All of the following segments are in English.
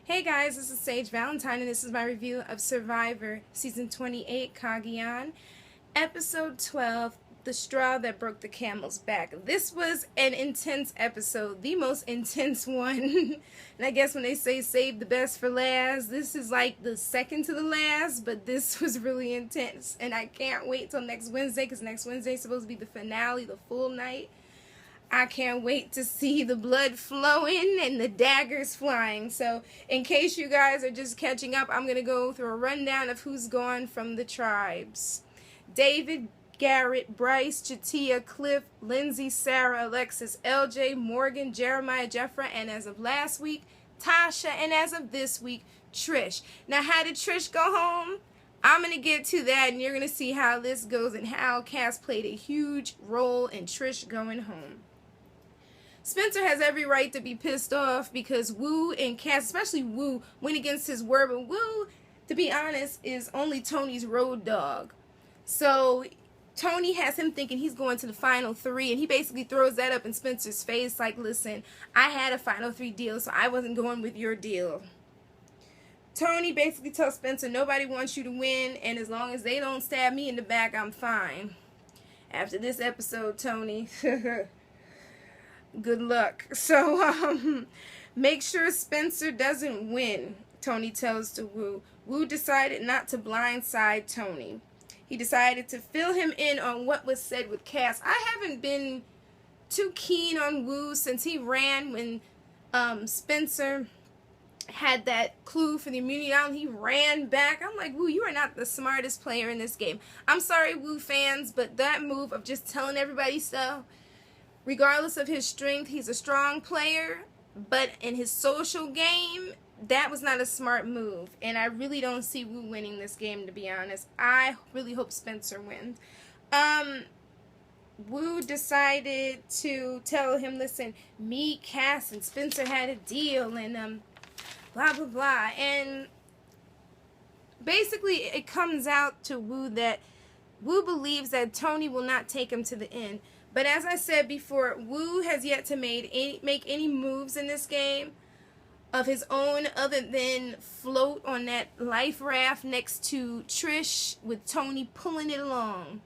Hey guys, this is Sage Valentine, and this is my review of Survivor Season 28, Cagayan, Episode 12, The Straw That Broke the Camel's Back. This was an intense episode, the most intense one. And I guess when they say save the best for last, this is like the second to the last, but this was really intense. And I can't wait till next Wednesday, because next Wednesday is supposed to be the finale, the full night. I can't wait to see the blood flowing and the daggers flying. So in case you guys are just catching up, I'm going to go through a rundown of who's gone from the tribes. David, Garrett, Bryce, Chatia, Cliff, Lindsay, Sarah, Alexis, LJ, Morgan, Jeremiah, Jeffra, and as of last week, Tasha, and as of this week, Trish. Now, how did Trish go home? I'm going to get to that, and you're going to see how this goes and how Kass played a huge role in Trish going home. Spencer has every right to be pissed off because Woo and Kass, especially Woo, went against his word. But Woo, to be honest, is only Tony's road dog. So Tony has him thinking he's going to the final three, and he basically throws that up in Spencer's face like, listen, I had a final three deal, so I wasn't going with your deal. Tony basically tells Spencer, nobody wants you to win, and as long as they don't stab me in the back, I'm fine. After this episode, Tony... good luck. So, make sure Spencer doesn't win, Tony tells to Woo. Woo decided not to blindside Tony. He decided to fill him in on what was said with Kass. I haven't been too keen on Woo since he ran when Spencer had that clue for the immunity island. He ran back. I'm like, Woo, you are not the smartest player in this game. I'm sorry, Woo fans, but that move of just telling everybody stuff, regardless of his strength, he's a strong player, but in his social game, that was not a smart move, and I really don't see Woo winning this game, to be honest. I really hope Spencer wins. Woo decided to tell him, listen, me, Kass, and Spencer had a deal, and blah, blah, blah, and basically it comes out to Woo that Woo believes that Tony will not take him to the end. But as I said before, Woo has yet to make any moves in this game of his own other than float on that life raft next to Trish with Tony pulling it along.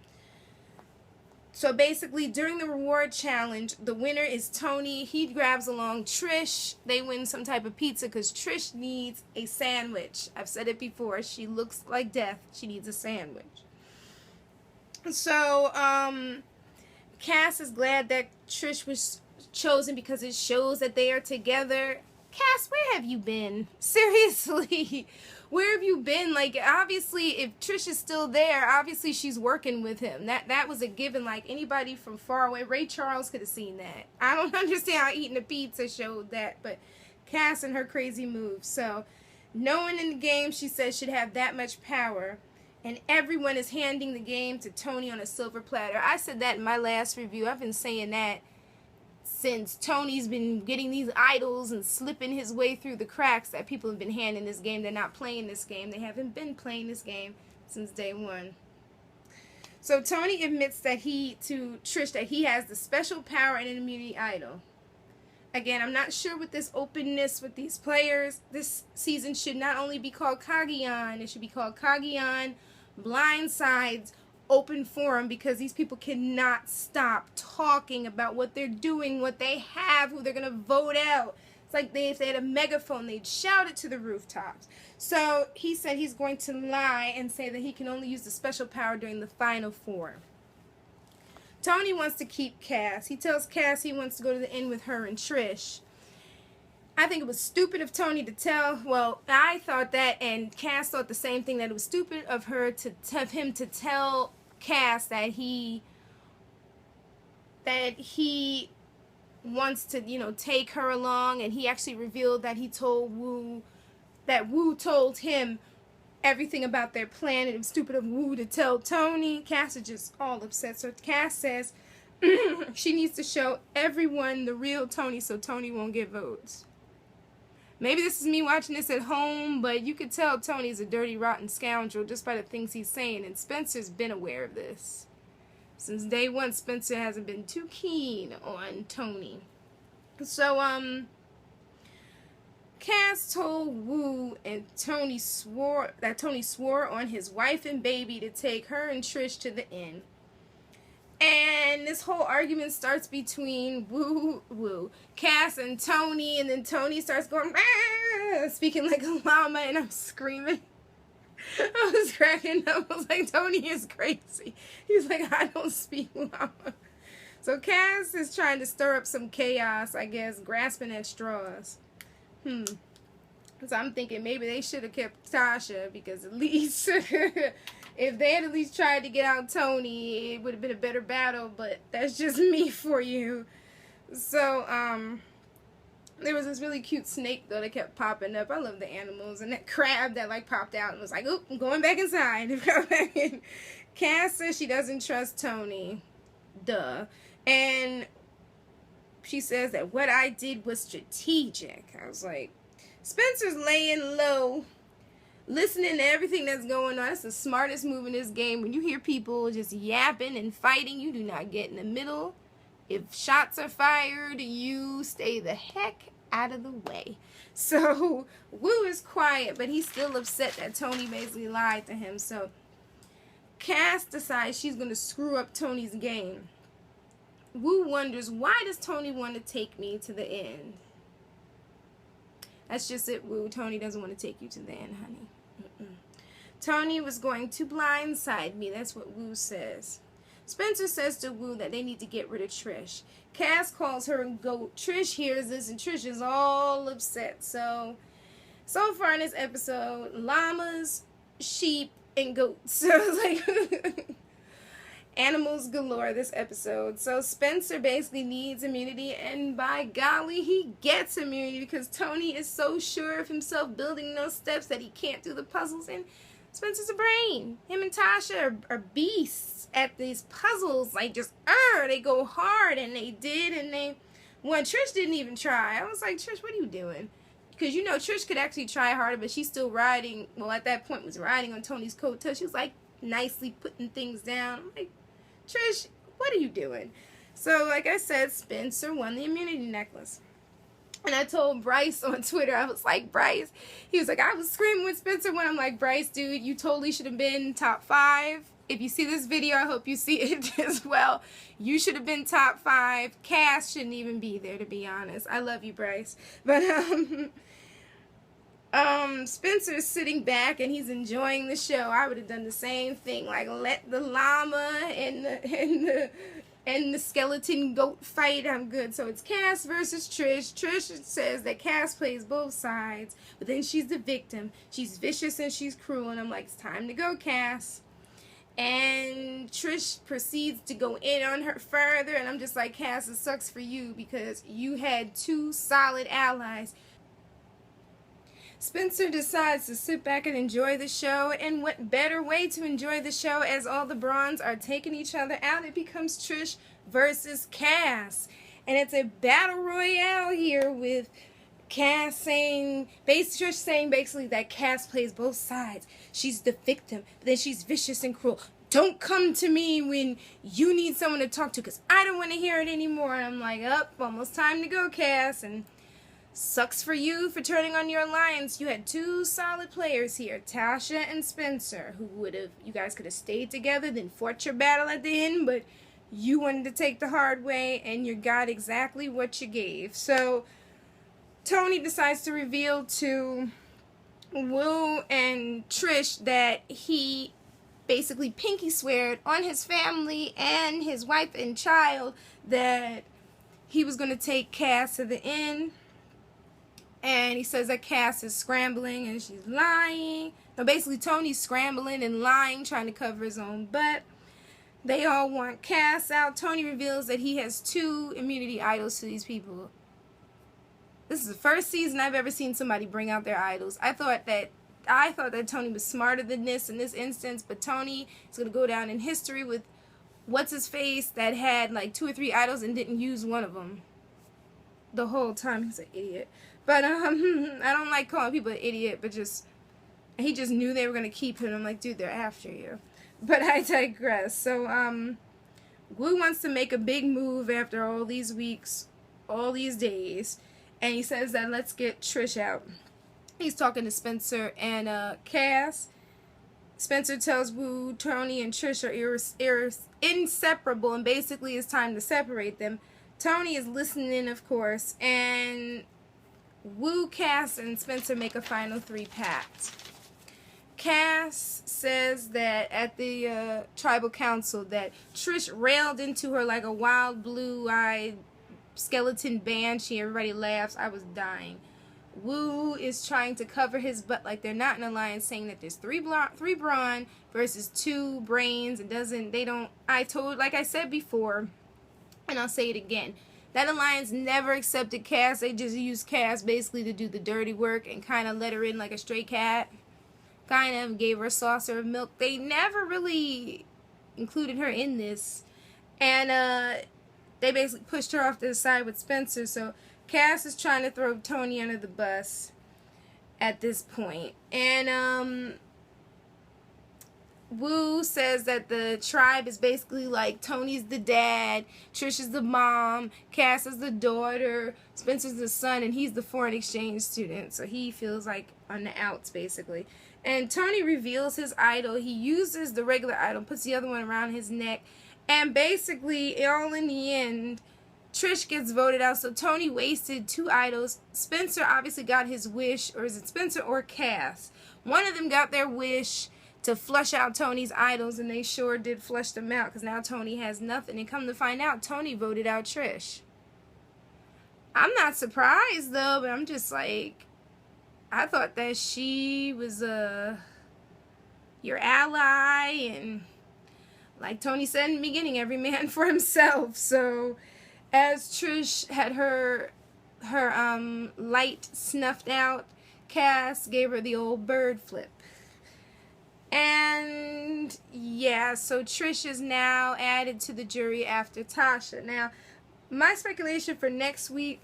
So basically, during the reward challenge, the winner is Tony. He grabs along Trish. They win some type of pizza because Trish needs a sandwich. I've said it before. She looks like death. She needs a sandwich. So, Kass is glad that Trish was chosen because it shows that they are together. Kass, where have you been? Seriously, where have you been? Like, obviously, if Trish is still there, obviously she's working with him. That was a given. Like, anybody from far away, Ray Charles could have seen that. I don't understand how eating a pizza showed that, but Kass and her crazy moves. So, no one in the game, she says, should have that much power. And everyone is handing the game to Tony on a silver platter. I said that in my last review. I've been saying that since Tony's been getting these idols and slipping his way through the cracks that people have been handing this game. They're not playing this game. They haven't been playing this game since day one. So Tony admits that to Trish that he has the special power and an immunity idol. Again, I'm not sure with this openness with these players. This season should not only be called Cagayan, it should be called Cagayan Blindsides Open Forum, because these people cannot stop talking about what they're doing, what they have, who they're going to vote out. It's like if they had a megaphone, they'd shout it to the rooftops. So he said he's going to lie and say that he can only use the special power during the final four. Tony wants to keep Kass. He tells Kass he wants to go to the end with her and Trish. I think it was stupid of Tony to tell. Well, I thought that, and Kass thought the same thing, that it was stupid of him to tell Kass that he wants to, take her along, and he actually revealed that he told Woo, that Woo told him everything about their plan, and it was stupid of Woo to tell Tony. Kass is just all upset. So Kass says she needs to show everyone the real Tony so Tony won't get votes. Maybe this is me watching this at home, but you could tell Tony's a dirty, rotten scoundrel just by the things he's saying, and Spencer's been aware of this. Since day one, Spencer hasn't been too keen on Tony. So, Kass Kass told Wu and Tony swore on his wife and baby to take her and Trish to the inn. And this whole argument starts between Kass and Tony, and then Tony starts going, speaking like a llama, and I'm screaming. I was cracking up. I was like, Tony is crazy. He's like, I don't speak llama. So Kass is trying to stir up some chaos, I guess, grasping at straws. So I'm thinking maybe they should have kept Tasha, because at least if they had at least tried to get out Tony, it would have been a better battle, but that's just me for you. So, there was this really cute snake, though, that kept popping up. I love the animals. And that crab that, like, popped out and was like, oop, I'm going back inside. Kass says she doesn't trust Tony. Duh. And she says that what I did was strategic. I was like, Spencer's laying low, listening to everything that's going on. That's the smartest move in this game. When you hear people just yapping and fighting, you do not get in the middle. If shots are fired, you stay the heck out of the way. So Wu is quiet, but he's still upset that Tony basically lied to him. So Kass decides she's going to screw up Tony's game. Wu wonders, why does Tony want to take me to the end? That's just it, Wu. Tony doesn't want to take you to the end, honey. Tony was going to blindside me. That's what Wu says. Spencer says to Wu that they need to get rid of Trish. Kass calls her a goat. Trish hears this, and Trish is all upset. So far in this episode, llamas, sheep, and goats. So it's like animals galore this episode. So Spencer basically needs immunity, and by golly, he gets immunity because Tony is so sure of himself building those steps that he can't do the puzzles, and Spencer's a brain. Him and Tasha are beasts at these puzzles. Like, just, they go hard, and they did, and they won. Trish didn't even try. I was like, Trish, what are you doing? Because, you know, Trish could actually try harder, but she's still riding, well, at that point was riding on Tony's coattail. She was, like, nicely putting things down. I'm like, Trish, what are you doing? So, like I said, Spencer won the immunity necklace. And I told Bryce on Twitter, I was like, Bryce, he was like, I was screaming when Spencer won. I'm like, Bryce, dude, you totally should have been top 5. If you see this video, I hope you see it as well. You should have been top 5. Kass shouldn't even be there, to be honest. I love you, Bryce. But, Spencer's sitting back and he's enjoying the show. I would have done the same thing. Like, let the llama and the skeleton goat fight. I'm good. So it's Kass versus Trish. Trish says that Kass plays both sides, but then she's the victim. She's vicious and she's cruel, and I'm like, it's time to go, Kass. And Trish proceeds to go in on her further, and I'm just like, Kass, it sucks for you because you had 2 solid allies. Spencer decides to sit back and enjoy the show, and what better way to enjoy the show as all the bronze are taking each other out? It becomes Trish versus Kass, and it's a battle royale here with Trish saying basically that Kass plays both sides. She's the victim, but then she's vicious and cruel. Don't come to me when you need someone to talk to because I don't want to hear it anymore. And I'm like, almost time to go, Kass. And sucks for you for turning on your alliance. You had 2 solid players here, Tasha and Spencer, you guys could have stayed together, then fought your battle at the end, but you wanted to take the hard way, and you got exactly what you gave. So Tony decides to reveal to Wu and Trish that he basically pinky sweared on his family and his wife and child that he was going to take Kass to the end. And he says that Kass is scrambling and she's lying. No, basically Tony's scrambling and lying, trying to cover his own butt. They all want Kass out. Tony reveals that he has 2 immunity idols to these people. This is the first season I've ever seen somebody bring out their idols. I thought that Tony was smarter than this in this instance, but Tony is going to go down in history with what's-his-face that had like 2 or 3 idols and didn't use one of them the whole time. He's an idiot. But I don't like calling people an idiot, but he just knew they were going to keep him. I'm like, dude, they're after you. But I digress. So Wu wants to make a big move after all these weeks, all these days, and he says that let's get Trish out. He's talking to Spencer and Kass. Spencer tells Woo, Tony, and Trish are inseparable, and basically it's time to separate them. Tony is listening, of course, and Woo, Kass, and Spencer make a final 3 pact. Kass says that at the tribal council that Trish railed into her like a wild blue-eyed skeleton banshee. Everybody laughs. I was dying. Woo is trying to cover his butt like they're not in an alliance, saying that there's three brawn versus 2 brains. Like I said before, and I'll say it again, that alliance never accepted Kass. They just used Kass basically to do the dirty work and kind of let her in like a stray cat. Kind of gave her a saucer of milk. They never really included her in this. And they basically pushed her off to the side with Spencer. So Kass is trying to throw Tony under the bus at this point. And Woo says that the tribe is basically like Tony's the dad, Trish is the mom, Kass is the daughter, Spencer's the son, and he's the foreign exchange student. So he feels like on the outs, basically. And Tony reveals his idol. He uses the regular idol, puts the other one around his neck, and basically, all in the end, Trish gets voted out. So Tony wasted 2 idols. Spencer obviously got his wish, or is it Spencer or Kass? One of them got their wish to flush out Tony's idols, and they sure did flush them out, because now Tony has nothing. And come to find out, Tony voted out Trish. I'm not surprised, though, but I'm just like, I thought that she was your ally, and like Tony said in the beginning, every man for himself. So as Trish had her light snuffed out, Kass gave her the old bird flip. And yeah, so Trish is now added to the jury after Tasha. Now, my speculation for next week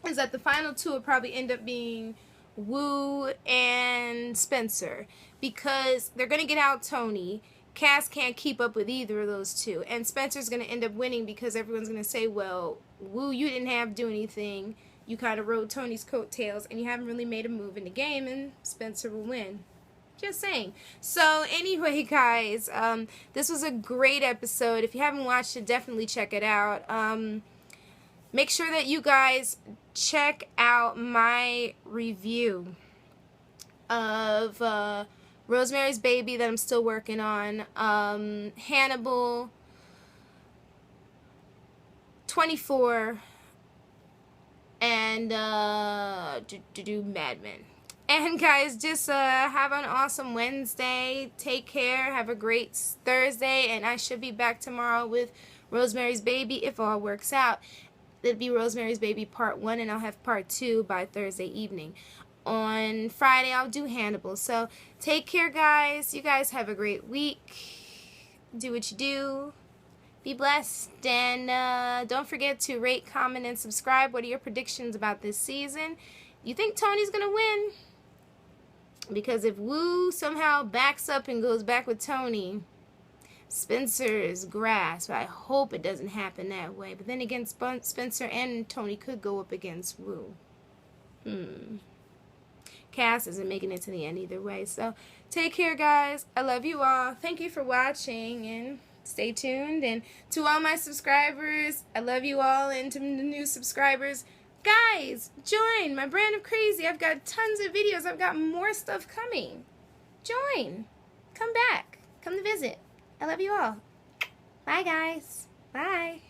is that the final 2 will probably end up being Woo and Spencer, because they're going to get out Tony. Kass can't keep up with either of those 2. And Spencer's going to end up winning because everyone's going to say, well, Woo, you didn't have to do anything. You kind of rode Tony's coattails, and you haven't really made a move in the game, and Spencer will win. Just saying. So anyway, guys, this was a great episode. If you haven't watched it, definitely check it out. Make sure that you guys check out my review of Rosemary's Baby that I'm still working on, Hannibal, 24, and Mad Men. And guys, just have an awesome Wednesday. Take care. Have a great Thursday. And I should be back tomorrow with Rosemary's Baby if all works out. It'll be Rosemary's Baby Part 1, and I'll have Part 2 by Thursday evening. On Friday, I'll do Hannibal. So take care, guys. You guys have a great week. Do what you do. Be blessed. And don't forget to rate, comment, and subscribe. What are your predictions about this season? You think Tony's going to win? Because if Woo somehow backs up and goes back with Tony, Spencer is grass. But I hope it doesn't happen that way. But then again, Spencer and Tony could go up against Woo. Kass isn't making it to the end either way. So take care, guys. I love you all. Thank you for watching, and stay tuned. And to all my subscribers, I love you all. And to the new subscribers, guys, join my brand of crazy. I've got tons of videos. I've got more stuff coming. Join. Come back. Come to visit. I love you all. Bye, guys. Bye.